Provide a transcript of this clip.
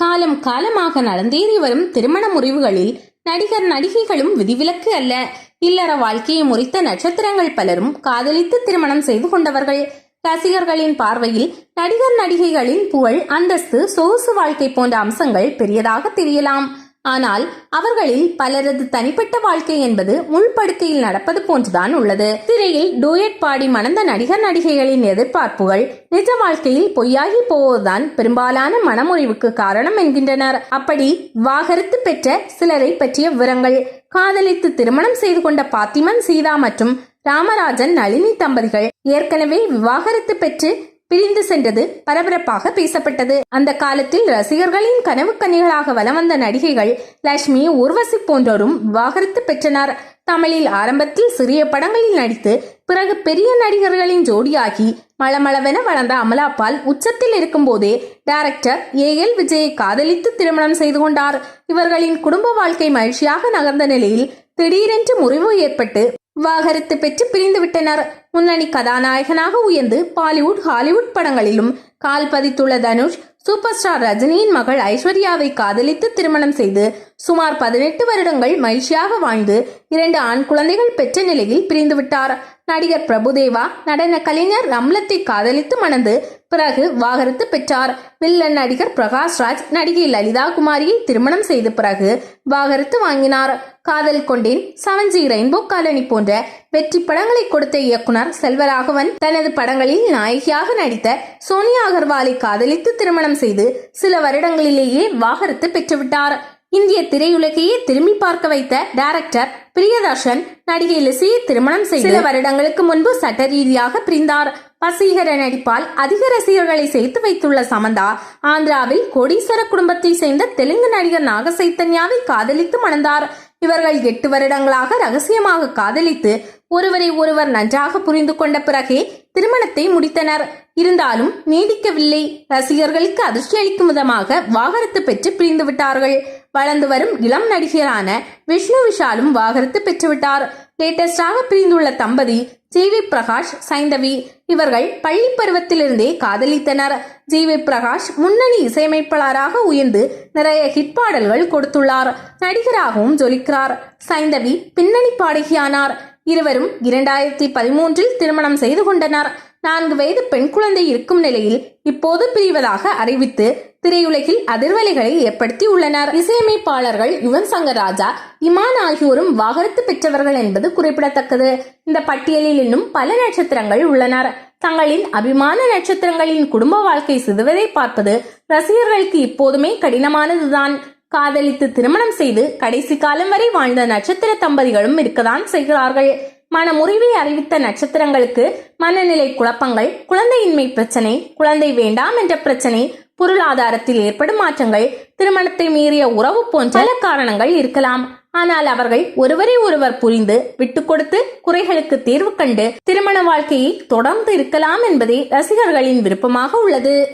காலம் காலமாக நடந்தேறி வரும் திருமண முறிவுகளில் நடிகர் நடிகைகளும் விதிவிலக்கு அல்ல. இல்லற வாழ்க்கையை முறித்த நட்சத்திரங்கள் பலரும் காதலித்து திருமணம் செய்து கொண்டவர்கள். ரசிகர்களின் பார்வையில் நடிகர் நடிகைகளின் புகழ், அந்தஸ்து, சொகுசு வாழ்க்கை போன்ற அம்சங்கள் பெரியதாக தெரியலாம். ஆனால் அவர்களில் பலரது தனிப்பட்ட வாழ்க்கை என்பது முள்படுக்கையில் நடப்பது போன்றுதான் உள்ளது. திரையில் டூயட் பாடி மணந்த நடிகர் நடிகைகளின் எதிர்பார்ப்புகள் நிஜ வாழ்க்கையில் பொய்யாகி போவதுதான் பெரும்பாலான மனமுறிவுக்கு காரணம் என்கின்றனர். அப்படி விவாகரத்து பெற்ற சிலரை பற்றிய விவரங்கள். காதலித்து திருமணம் செய்து கொண்ட பாத்திமன் சீதா மற்றும் ராமராஜன் நளினி தம்பதிகள் ஏற்கனவே விவாகரத்து பெற்று பிரிந்து சென்றது பரபரப்பாக பேசப்பட்டது. அந்த காலத்தில் ரசிகர்களின் கனவு கன்னிகளாக வலம் வந்த நடிகைகள் லட்சுமி, ஊர்வசி போன்றோரும் விவாகரத்து பெற்றனர். தமிழில் ஆரம்பத்தில் சிறிய படங்களில் நடித்து பிறகு பெரிய நடிகர்களின் ஜோடியாகி மளமளவென வளர்ந்த அமலாபால் உச்சத்தில் இருக்கும் போதே டைரக்டர் ஏஎல் விஜயை காதலித்து திருமணம் செய்து கொண்டார். இவர்களின் குடும்ப வாழ்க்கை மகிழ்ச்சியாக நகர்ந்த நிலையில் திடீரென்று முறிவு ஏற்பட்டு விவாகரத்து பெற்று பிரிந்து விட்டனர். முன்னணி கதாநாயகனாக உயர்ந்து பாலிவுட், ஹாலிவுட் படங்களிலும் கால் பதித்துள்ள தனுஷ் சூப்பர் ஸ்டார் ரஜினியின் மகள் ஐஸ்வர்யாவை காதலித்து திருமணம் செய்து சுமார் 18 வருடங்கள் மகிழ்ச்சியாக வாழ்ந்து 2 ஆண் குழந்தைகள் பெற்ற நிலையில் பிரிந்துவிட்டார். நடிகர் பிரபுதேவா நடன கலைஞர் ரம்லத்தை காதலித்து மணந்து பிறகு விவாகரத்து பெற்றார். வில்லன் நடிகர் பிரகாஷ்ராஜ் நடிகை லலிதா குமாரியை திருமணம் செய்த பிறகு விவாகரத்து வாங்கினார். காதல் கொண்டேன், 7G ரெயின்போ காலனி போன்ற வெற்றி படங்களை கொடுத்த இயக்குனர் செல்வராகவன் தனது படங்களில் நாயகியாக நடித்த சோனியா அகர்வாலை காதலித்து திருமணம் செய்து சில வருடங்களிலேயே விவாகரத்து பெற்றுவிட்டார். இந்திய திரையுலகையே திரும்பி பார்க்க வைத்த டைரக்டர் பிரியதர்ஷன் நடிகை லிசியை திருமணம் செய்து சில வருடங்களுக்கு முன்பு சட்ட ரீதியாக பிரிந்தார். வசீகர நடிப்பால் அதிக ரசிகர்களை சேர்த்து வைத்துள்ள சமந்தா ஆந்திராவில் கோடீஸ்வர குடும்பத்தை சேர்ந்த தெலுங்கு நடிகர் நாக சைத்தன்யாவை காதலித்து மணந்தார். இவர்கள் 8 வருடங்களாக ரகசியமாக காதலித்து ஒருவரை ஒருவர் நன்றாக புரிந்து கொண்ட பிறகே திருமணத்தை முடித்தனர். இருந்தாலும் நீடிக்கவில்லை. ரசிகர்களுக்கு அதிர்ச்சி அளிக்கும் விதமாக விவாகரத்து பெற்று பிரிந்து விட்டார்கள். வளர்ந்து வரும் இளம் நடிகரான விஷ்ணு விஷாலும் விவாகரத்து பெற்றுவிட்டார். லேட்டஸ்டாக பிரிந்துள்ள தம்பதி ஜிவி பிரகாஷ், சைந்தவி. இவர்கள் பள்ளி பருவத்திலிருந்தே காதலித்தனர். ஜிவி பிரகாஷ் முன்னணி இசையமைப்பாளராக உயர்ந்து நிறைய ஹிட் பாடல்கள் கொடுத்துள்ளார். நடிகராகவும் ஜொலிக்கிறார். சைந்தவி பின்னணி பாடகியானார். இருவரும் 2013 திருமணம் செய்து கொண்டனர். 4 வயது பெண் குழந்தை இருக்கும் நிலையில் இப்போது பிரிவதாக அறிவித்து திரையுலகில் அதிர்வலைகளை ஏற்படுத்தி உள்ளனர். இசையமைப்பாளர்கள் யுவன் சங்கர் ராஜா, இமான் ஆகியோரும் விவாகரத்து பெற்றவர்கள் என்பது குறிப்பிடத்தக்கது. இந்த பட்டியலில் இன்னும் பல நட்சத்திரங்கள் உள்ளனர். தங்களின் அபிமான நட்சத்திரங்களின் குடும்ப வாழ்க்கை சிதைவதை பார்ப்பது ரசிகர்களுக்கு இப்போதுமே கடினமானதுதான். காதலித்து திருமணம் செய்து கடைசி காலம் வரை வாழ்ந்த நட்சத்திர தம்பதிகளும் இருக்கத்தான் செய்கிறார்கள். மனமுறிவை அறிவித்த நட்சத்திரங்களுக்கு மனநிலை குழப்பங்கள், குழந்தையின்மை பிரச்சனை, குழந்தை வேண்டாம் என்ற பிரச்சனை, பொருளாதாரத்தில் ஏற்படும் மாற்றங்கள், திருமணத்தை மீறிய உறவு போன்ற பல காரணங்கள் இருக்கலாம். ஆனால் அவர்கள் ஒருவரை ஒருவர் புரிந்து விட்டு கொடுத்து குறைகளுக்கு தீர்வு கண்டு திருமண வாழ்க்கையை தொடர்ந்து இருக்கலாம் என்பதே ரசிகர்களின் விருப்பமாக உள்ளது.